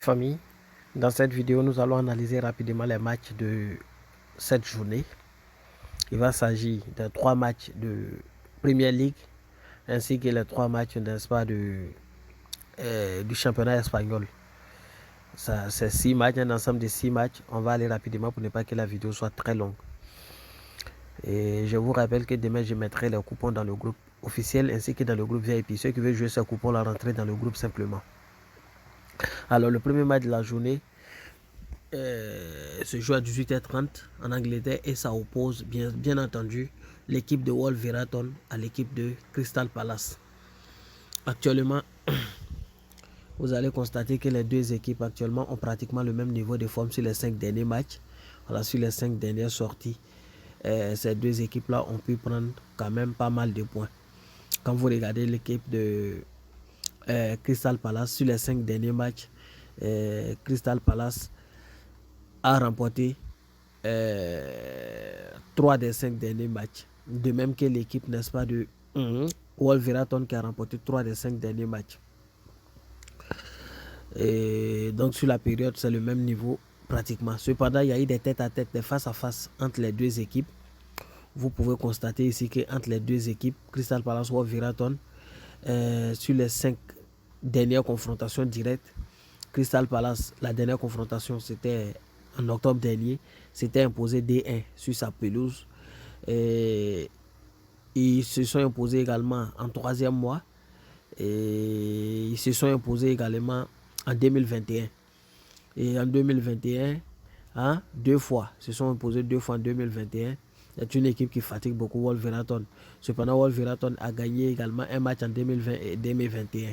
Famille, dans cette vidéo, nous allons analyser rapidement les matchs de cette journée. Il va s'agir de 3 matchs de Premier League ainsi que les 3 matchs, n'est-ce pas, du championnat espagnol. C'est 6 matchs, un ensemble de 6 matchs. On va aller rapidement pour ne pas que la vidéo soit très longue. Et je vous rappelle que demain, je mettrai les coupons dans le groupe officiel ainsi que dans le groupe VIP. Ceux qui veulent jouer ce coupon, la rentrer dans le groupe simplement. Alors, le premier match de la journée se joue à 18h30 en Angleterre et ça oppose bien entendu l'équipe de Wolverhampton à l'équipe de Crystal Palace. Actuellement, vous allez constater que les deux équipes actuellement ont pratiquement le même niveau de forme sur les 5 derniers matchs. Voilà, sur les 5 dernières sorties, ces deux équipes-là ont pu prendre quand même pas mal de points. Quand vous regardez l'équipe de Crystal Palace, sur les 5 derniers matchs, Crystal Palace a remporté 3 des 5 derniers matchs. De même que l'équipe, n'est-ce pas, de Wolverhampton qui a remporté 3 des 5 derniers matchs. Et donc sur la période, c'est le même niveau pratiquement. Cependant, il y a eu des tête-à-tête, des face-à-face entre les deux équipes. Vous pouvez constater ici qu'entre les deux équipes, Crystal Palace ou Wolverhampton, sur les 5 dernières confrontations directes, Crystal Palace, la dernière confrontation, c'était en octobre dernier, s'était imposé D1 sur sa pelouse. Et ils se sont imposés également en 3e mois. Et ils se sont imposés également en 2021. Et en 2021, hein, 2 fois. Ils se sont imposés 2 fois en 2021. C'est une équipe qui fatigue beaucoup Wolverhampton. Cependant, Wolverhampton a gagné également un match en 2020 et 2021.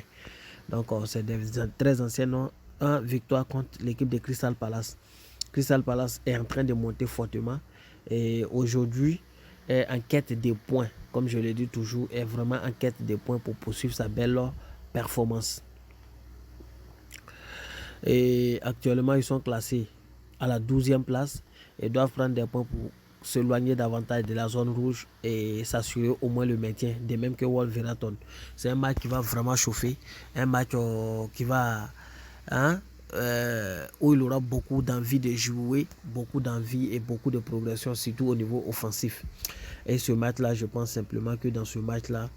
Donc, c'est des très anciennes victoires contre l'équipe de Crystal Palace. Crystal Palace est en train de monter fortement. Et aujourd'hui, est en quête des points. Comme je le dis toujours, est vraiment en quête des points pour poursuivre sa belle performance. Et actuellement, ils sont classés à la 12e place et doivent prendre des points pour s'éloigner davantage de la zone rouge et s'assurer au moins le maintien, de même que Wolverhampton. C'est un match qui va vraiment chauffer, un match qui va, où il aura beaucoup d'envie de jouer, beaucoup d'envie et beaucoup de progression, surtout au niveau offensif. Et ce match-là, je pense simplement que dans ce match-là,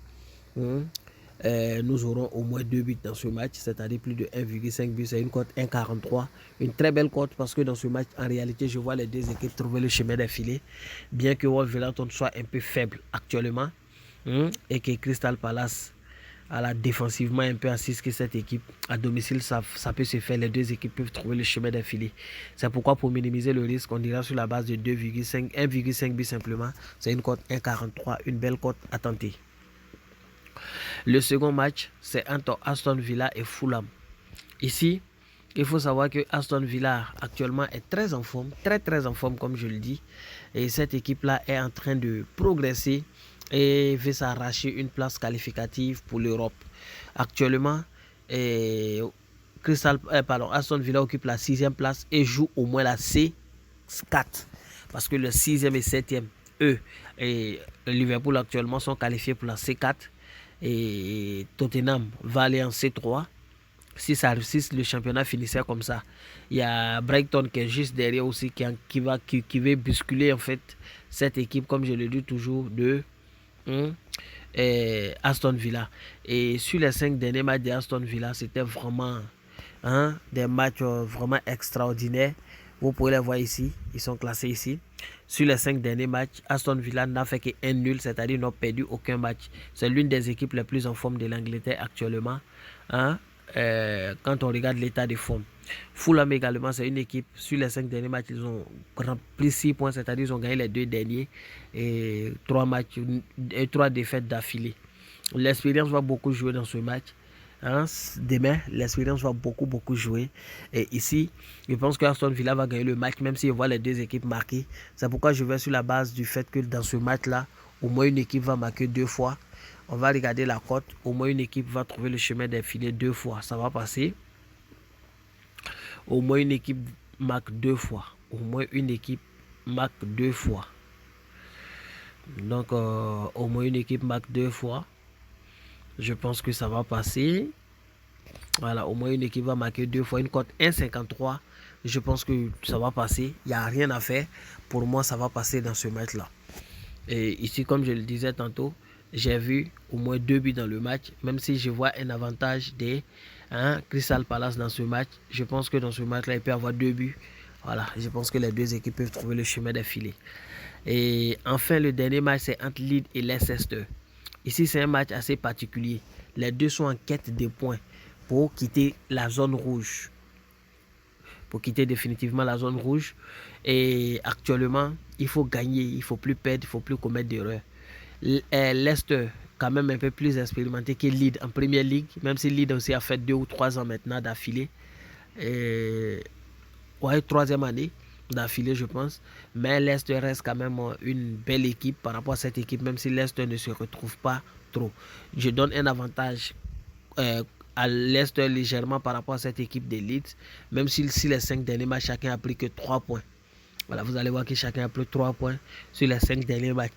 nous aurons au moins 2 buts dans ce match, c'est-à-dire plus de 1,5 buts. C'est une cote 1,43. Une très belle cote parce que dans ce match, en réalité, je vois les deux équipes trouver le chemin des filets. Bien que Wolverhampton soit un peu faible actuellement et que Crystal Palace a la défensivement un peu assise que cette équipe à domicile, ça peut se faire. Les deux équipes peuvent trouver le chemin des filets. C'est pourquoi pour minimiser le risque, on ira sur la base de 1,5 buts simplement. C'est une cote 1,43, une belle cote à tenter. Le second match, c'est entre Aston Villa et Fulham. Ici, il faut savoir que Aston Villa actuellement est très en forme, très en forme comme je le dis. Et cette équipe-là est en train de progresser et veut s'arracher une place qualificative pour l'Europe. Actuellement, Aston Villa occupe la 6e place et joue au moins la C4. Parce que le 6e et 7e, eux, et Liverpool actuellement sont qualifiés pour la C4. Et Tottenham va aller en C3. Si ça réussit, le championnat finissait comme ça. Il y a Brighton qui est juste derrière aussi, qui veut bousculer en fait cette équipe, comme je le dis toujours, de Aston Villa. Et sur les 5 derniers matchs de Aston Villa, c'était vraiment des matchs vraiment extraordinaires. Vous pouvez les voir ici, ils sont classés ici. Sur les 5 derniers matchs, Aston Villa n'a fait qu'un nul, c'est-à-dire n'a perdu aucun match. C'est l'une des équipes les plus en forme de l'Angleterre actuellement. Quand on regarde l'état de forme. Fulham également, c'est une équipe, sur les 5 derniers matchs, ils ont rempli 6 points, c'est-à-dire ils ont gagné les 2 derniers et 3 matchs et 3 défaites d'affilée. L'expérience va beaucoup jouer dans ce match. Demain, l'expérience va beaucoup jouer. Et ici, je pense que Aston Villa va gagner le match, même si on voit les deux équipes marquer. C'est pourquoi je vais sur la base du fait que dans ce match-là, au moins une équipe va marquer 2 fois. On va regarder la cote. Au moins une équipe va trouver le chemin des filets 2 fois. Ça va passer. Au moins une équipe marque 2 fois. Au moins une équipe marque 2 fois. Donc, au moins une équipe marque 2 fois. Je pense que ça va passer. Voilà, au moins une équipe va marquer 2 fois. Une cote 1,53. Je pense que ça va passer. Il n'y a rien à faire. Pour moi, ça va passer dans ce match-là. Et ici, comme je le disais tantôt, j'ai vu au moins 2 buts dans le match. Même si je vois un avantage des Crystal Palace dans ce match, je pense que dans ce match-là, il peut y avoir 2 buts. Voilà, je pense que les deux équipes peuvent trouver le chemin des filets. Et enfin, le dernier match, c'est entre Leeds et Leicester. Ici, c'est un match assez particulier. Les deux sont en quête de points pour quitter la zone rouge. Pour quitter définitivement la zone rouge. Et actuellement, il faut gagner, il ne faut plus perdre, il ne faut plus commettre d'erreurs. Leicester, quand même un peu plus expérimenté que Leeds en Première Ligue, même si Leeds aussi a fait 2 ou 3 ans maintenant d'affilée. Ouais, troisième année d'affilée, je pense. Mais Leicester reste quand même une belle équipe par rapport à cette équipe, même si Leicester ne se retrouve pas trop. Je donne un avantage à Leicester légèrement par rapport à cette équipe d'élite, même si les 5 derniers matchs, chacun a pris que 3 points. Voilà, vous allez voir que chacun a pris 3 points sur les 5 derniers matchs.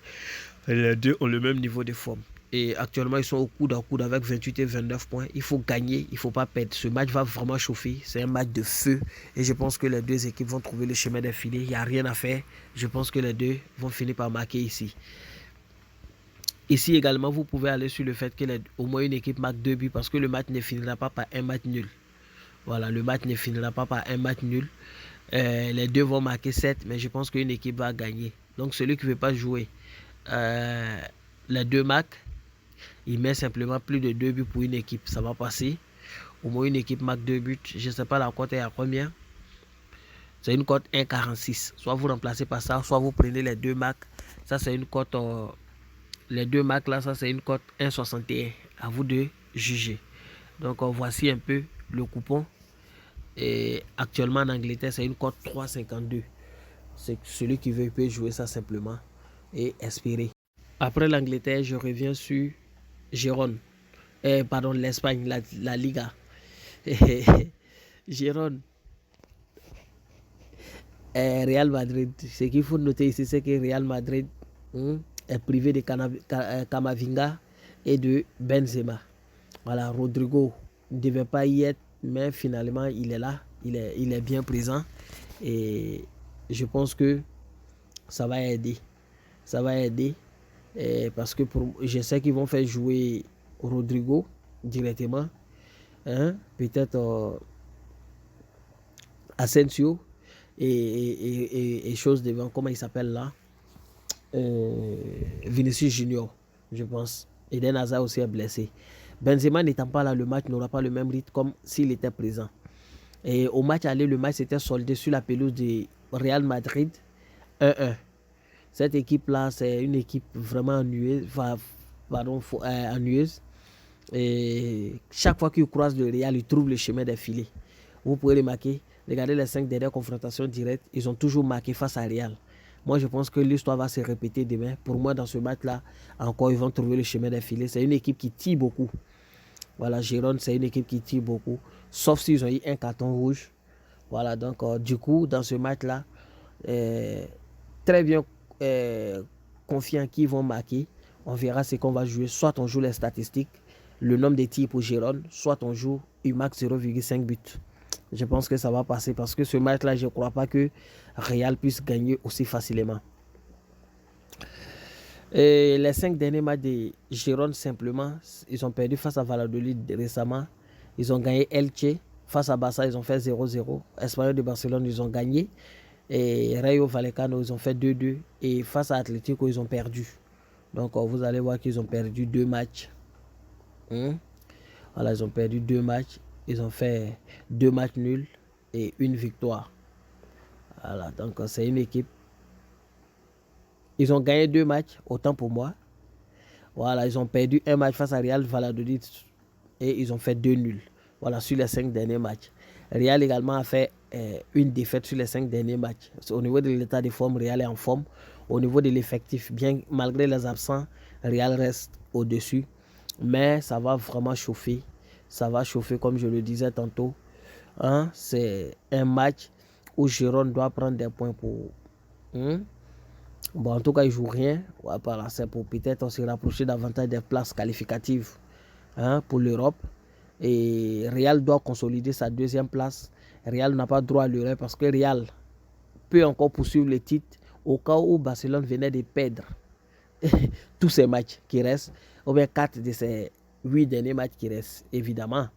Les deux ont le même niveau de forme. Et actuellement, ils sont au coude à coude avec 28 et 29 points. Il faut gagner, il ne faut pas perdre. Ce match va vraiment chauffer. C'est un match de feu. Et je pense que les deux équipes vont trouver le chemin des filets. Il n'y a rien à faire. Je pense que les deux vont finir par marquer ici. Ici également, vous pouvez aller sur le fait qu'au moins une équipe marque 2 buts parce que le match ne finira pas par un match nul. Voilà, le match ne finira pas par un match nul. Les deux vont marquer 7, mais je pense qu'une équipe va gagner. Donc celui qui ne veut pas jouer les deux marques, il met simplement plus de 2 buts pour une équipe. Ça va passer. Au moins une équipe marque 2 buts. Je ne sais pas la cote est à combien. C'est une cote 1,46. Soit vous remplacez par ça, soit vous prenez les deux marques. Ça, c'est une cote... les deux marques là, ça c'est une cote 1,61. À vous de juger. Donc voici un peu le coupon. Et actuellement en Angleterre, c'est une cote 3,52. C'est celui qui veut peut jouer ça simplement et espérer. Après l'Angleterre, je reviens sur Gérone. Pardon, l'Espagne, la Liga. Gérone. Real Madrid. Ce qu'il faut noter ici, c'est que Real Madrid est privé de Camavinga et de Benzema. Voilà, Rodrigo ne devait pas y être, mais finalement, il est là. Il est bien présent. Et je pense que ça va aider. Ça va aider. Parce que je sais qu'ils vont faire jouer Rodrigo directement. Peut-être Asensio et chose devant, comment il s'appelle là, Vinicius Junior, je pense. Eden Hazard aussi est blessé. Benzema n'étant pas là, le match n'aura pas le même rythme comme s'il était présent. Et au match aller, le match s'était soldé sur la pelouse de Real Madrid 1-1. Cette équipe-là, c'est une équipe vraiment ennuyeuse. Et chaque fois qu'ils croisent le Real, ils trouvent le chemin des filets. Vous pouvez remarquer, regardez les 5 dernières confrontations directes, ils ont toujours marqué face à Real. Moi, je pense que l'histoire va se répéter demain. Pour moi, dans ce match-là, encore, ils vont trouver le chemin des filets. C'est une équipe qui tire beaucoup. Voilà, Gérone, c'est une équipe qui tire beaucoup. Sauf s'ils ont eu un carton rouge. Voilà, donc, du coup, dans ce match-là, très bien confiant qu'ils vont marquer. On verra ce qu'on va jouer. Soit on joue les statistiques, le nombre de tirs pour Gérone, soit on joue max 0,5 buts. Je pense que ça va passer parce que ce match-là, je ne crois pas que Real puisse gagner aussi facilement. Et les 5 derniers matchs de Gérone, simplement, ils ont perdu face à Valladolid récemment. Ils ont gagné Elche. Face à Barça, ils ont fait 0-0. Espanyol de Barcelone, ils ont gagné. Et Rayo Vallecano, ils ont fait 2-2. Et face à Atlético, ils ont perdu. Donc, vous allez voir qu'ils ont perdu 2 matchs. Voilà, ils ont perdu 2 matchs. Ils ont fait 2 matchs nuls et 1 victoire. Voilà, donc c'est une équipe. Ils ont gagné 2 matchs, autant pour moi. Voilà, ils ont perdu 1 match face à Real Valladolid et ils ont fait 2 nuls. Voilà, sur les 5 derniers matchs. Real également a fait une défaite sur les 5 derniers matchs. Au niveau de l'état de forme, Real est en forme. Au niveau de l'effectif, bien malgré les absents, Real reste au-dessus. Mais ça va vraiment chauffer. Ça va chauffer comme je le disais tantôt. C'est un match où Gérone doit prendre des points pour... Bon, en tout cas, il ne joue rien. C'est pour peut-être se rapprocher davantage des places qualificatives pour l'Europe. Et Real doit consolider sa deuxième place. Real n'a pas droit à l'erreur parce que Real peut encore poursuivre le titre au cas où Barcelone venait de perdre tous ces matchs qui restent, ou bien 4 de ces 8 derniers matchs qui restent, évidemment.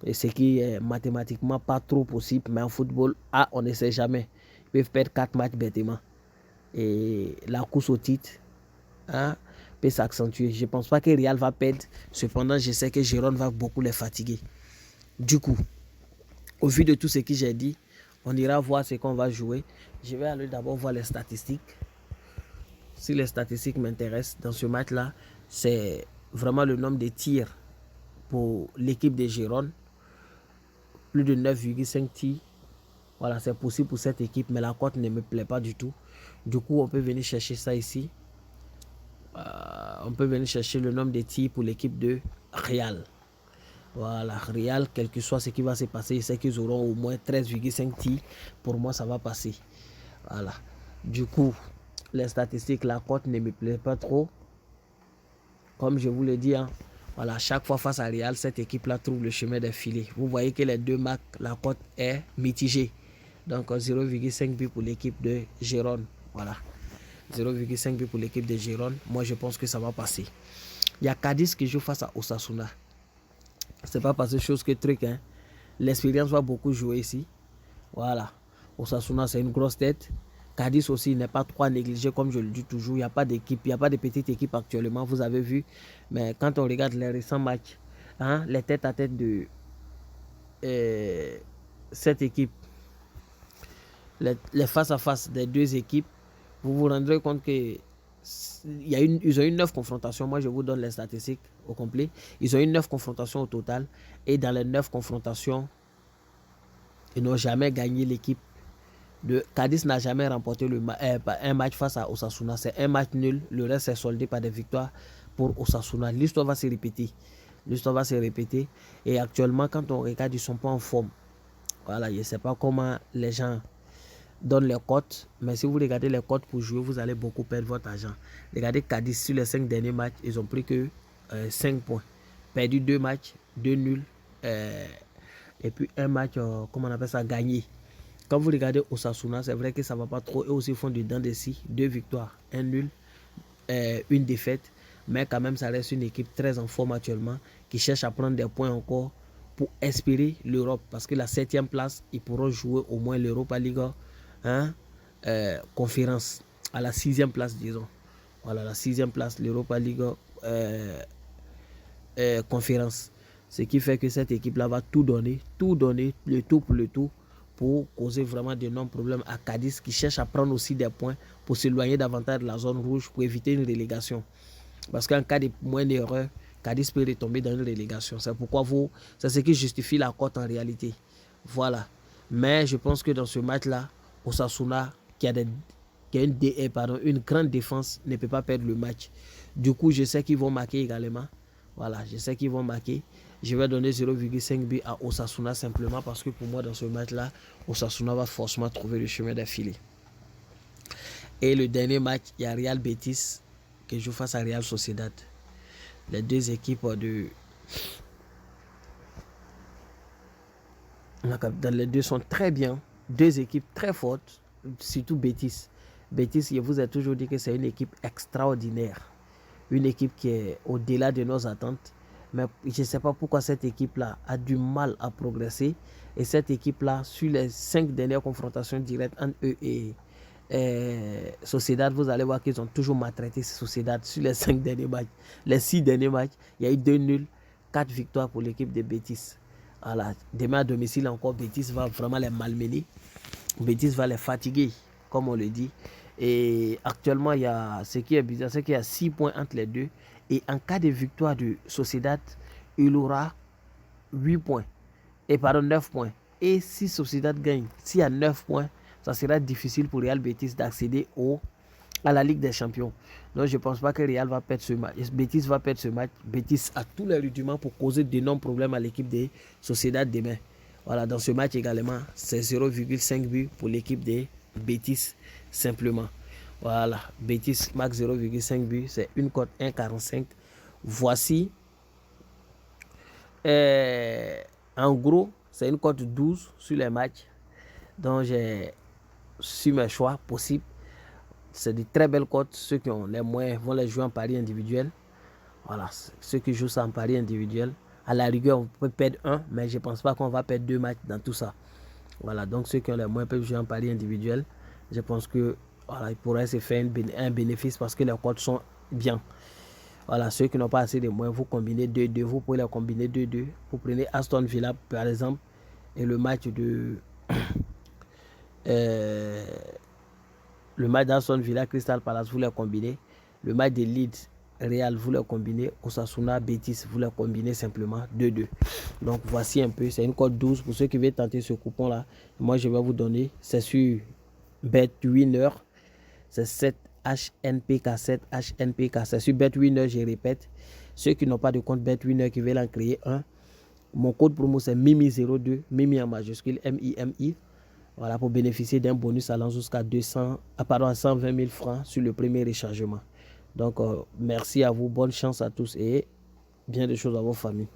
Et ce qui est mathématiquement pas trop possible, mais en football, on ne sait jamais. Ils peuvent perdre 4 matchs bêtement. Et la course au titre peut s'accentuer. Je ne pense pas que Real va perdre. Cependant, je sais que Girona va beaucoup les fatiguer. Du coup, au vu de tout ce que j'ai dit, on ira voir ce qu'on va jouer. Je vais aller d'abord voir les statistiques. Si les statistiques m'intéressent dans ce match-là, c'est vraiment le nombre de tirs pour l'équipe de Girona. Plus de 9,5 tirs. Voilà, c'est possible pour cette équipe, mais la cote ne me plaît pas du tout. Du coup, on peut venir chercher ça ici. On peut venir chercher le nombre de tirs pour l'équipe de Real. Voilà, Real, quel que soit ce qui va se passer, je sais qu'ils auront au moins 13,5 tirs. Pour moi, ça va passer. Voilà. Du coup, les statistiques, la cote ne me plaît pas trop. Comme je vous le dis, voilà, chaque fois face à Real, cette équipe-là trouve le chemin des filets. Vous voyez que les deux marques, la cote est mitigée. Donc 0,5 but pour l'équipe de Girona. Voilà. 0,5 but pour l'équipe de Girona. Moi, je pense que ça va passer. Il y a Cadiz qui joue face à Osasuna. C'est pas parce que chose que truc. L'expérience va beaucoup jouer ici. Voilà. Osasuna, c'est une grosse tête. Cadiz aussi n'est pas trop négligé, comme je le dis toujours. Il n'y a pas d'équipe, il n'y a pas de petite équipe actuellement, vous avez vu. Mais quand on regarde les récents matchs, les têtes à tête de cette équipe, les face-à-face des deux équipes, vous vous rendrez compte que ils ont eu 9 confrontations. Moi, je vous donne les statistiques au complet. Ils ont eu 9 confrontations au total. Et dans les 9 confrontations, ils n'ont jamais gagné. L'équipe de Cadiz n'a jamais remporté un match face à Osasuna. C'est un match nul. Le reste est soldé par des victoires pour Osasuna. L'histoire va se répéter. L'histoire va se répéter. Et actuellement, quand on regarde, ils ne sont pas en forme. Voilà, je ne sais pas comment les gens donnent les cotes. Mais si vous regardez les cotes pour jouer, vous allez beaucoup perdre votre argent. Regardez Cadiz sur les 5 derniers matchs. Ils n'ont pris que 5 points. Perdu 2 matchs, 2 nuls. Et puis un match, comment on appelle ça, gagné. Quand vous regardez Osasuna, c'est vrai que ça ne va pas trop. Eux aussi font du dents de scie. 2 victoires, 1 nul, une défaite. Mais quand même, ça reste une équipe très en forme actuellement qui cherche à prendre des points encore pour espérer l'Europe. Parce que la 7e place, ils pourront jouer au moins l'Europa League conférence. À la 6e place, disons. Voilà, la 6e place, l'Europa League conférence. Ce qui fait que cette équipe-là va tout donner, le tout pour le tout, pour causer vraiment d'énormes problèmes à Cadiz qui cherche à prendre aussi des points pour s'éloigner davantage de la zone rouge pour éviter une relégation. Parce qu'en cas de moindre erreur, Cadiz peut retomber dans une relégation. C'est pourquoi c'est ce qui justifie la cote en réalité. Voilà. Mais je pense que dans ce match-là, Osasuna, qui a une grande défense, ne peut pas perdre le match. Du coup, je sais qu'ils vont marquer également. Voilà, je sais qu'ils vont marquer. Je vais donner 0,5 but à Osasuna simplement parce que pour moi, dans ce match-là, Osasuna va forcément trouver le chemin d'affilée. Et le dernier match, il y a Real Betis qui joue face à Real Sociedad. Les deux équipes dans les deux sont très bien. Deux équipes très fortes, surtout Betis. Betis, je vous ai toujours dit que c'est une équipe extraordinaire. Une équipe qui est au-delà de nos attentes. Mais je ne sais pas pourquoi cette équipe-là a du mal à progresser. Et cette équipe-là, sur les 5 dernières confrontations directes entre eux et Sociedad, vous allez voir qu'ils ont toujours maltraité Sociedad sur les 5 derniers matchs. Les 6 derniers matchs, il y a eu 2 nuls, 4 victoires pour l'équipe de Betis. Voilà. Demain à domicile encore, Betis va vraiment les malmener. Betis va les fatiguer, comme on le dit. Et actuellement, il y a ce qui est bizarre, c'est qu'il y a 6 points entre les deux. Et en cas de victoire de Sociedad, il aura 8 points. Et pardon, 9 points. Et si Sociedad gagne, s'il y a 9 points, ça sera difficile pour Real Betis d'accéder à la Ligue des Champions. Donc je ne pense pas que Real va perdre ce match. Betis va perdre ce match. Betis a tous les rudiments pour causer d'énormes problèmes à l'équipe de Sociedad demain. Voilà, dans ce match également, c'est 0,5 but pour l'équipe de Betis simplement. Voilà, Betis max 0,5 but, c'est une cote 1,45. Voici En gros, c'est une cote 12 sur les matchs. Donc, j'ai su mes choix possibles. C'est de très belles cotes. Ceux qui ont les moyens vont les jouer en pari individuel. Voilà, ceux qui jouent ça en pari individuel. À la rigueur, on peut perdre un, mais je ne pense pas qu'on va perdre 2 matchs dans tout ça. Voilà, donc ceux qui ont les moyens peuvent jouer en pari individuel. Je pense que voilà, ils pourraient se faire un bénéfice parce que les cotes sont bien. Voilà, ceux qui n'ont pas assez de moyens, vous combinez 2-2, vous pouvez les combiner 2-2. Vous prenez Aston Villa, par exemple, et le match de le match d'Aston Villa, Crystal Palace, vous les combinez. Le match de Leeds, Real, vous les combinez. Osasuna, Betis, vous les combinez simplement 2-2. Donc voici un peu, c'est une cote 12 pour ceux qui veulent tenter ce coupon-là. Moi, je vais vous donner, c'est sur BetWinner, c'est 7 HNPK, 7 HNPK, c'est sur BetWinner, je répète. Ceux qui n'ont pas de compte BetWinner, qui veulent en créer un, mon code promo c'est MIMI02, MIMI en majuscule, MIMI. Voilà, pour bénéficier d'un bonus allant jusqu'à 120 000 francs sur le premier rechargement. Donc, merci à vous, bonne chance à tous et bien de choses à vos familles.